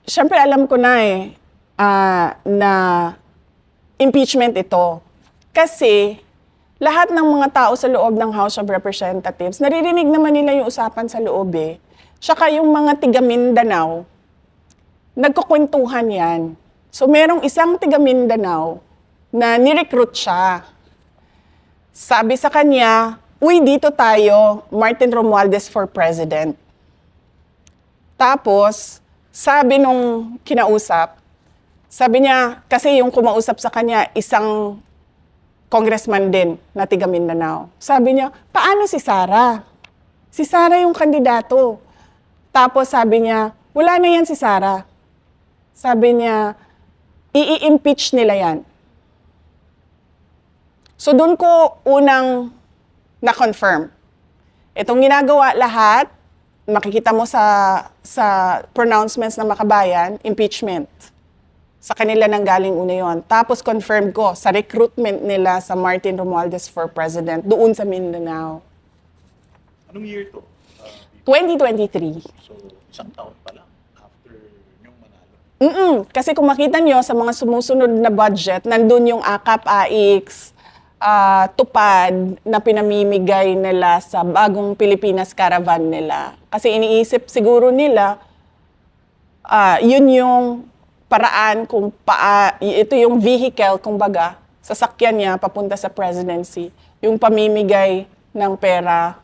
syempre alam ko na na impeachment ito. Kasi lahat ng mga tao sa loob ng House of Representatives, naririnig naman nila yung usapan sa loob Tsaka yung mga tiga Mindanao, nagkukwentuhan yan. So merong isang tiga Mindanao na nirecruit siya. Sabi sa kanya, uy, dito tayo, Martin Romualdez for President. Tapos, sabi nung kinausap, sabi niya, kasi yung kumausap sa kanya, isang congressman din na tiga Mindanao. Sabi niya, paano si Sara? Si Sara yung kandidato. Tapos sabi niya, wala na yan si Sara. Sabi niya, i-impeach nila yan. So doon ko unang na-confirm. Itong ginagawa lahat, makikita mo sa pronouncements ng Makabayan, impeachment. Sa kanila nang galing una yun. Tapos confirm ko sa recruitment nila sa Martin Romualdez for President doon sa Mindanao. Anong year to? 2023. So, isang taon pa lang after yung manalo. Kasi kung makita nyo sa mga sumusunod na budget, nandun yung AKAP, AIX, tupad na pinamimigay nila sa bagong Pilipinas caravan nila. Kasi iniisip siguro nila, yun yung paraan kung ito yung vehicle, kumbaga, sasakyan niya papunta sa presidency, yung pamimigay ng pera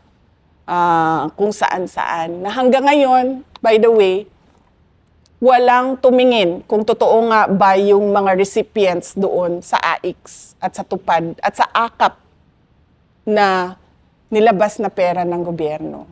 kung saan-saan. Na hanggang ngayon, by the way, walang tumingin kung totoo nga ba yung mga recipients doon sa AIX at sa tupad at sa AKAP na nilabas na pera ng gobyerno.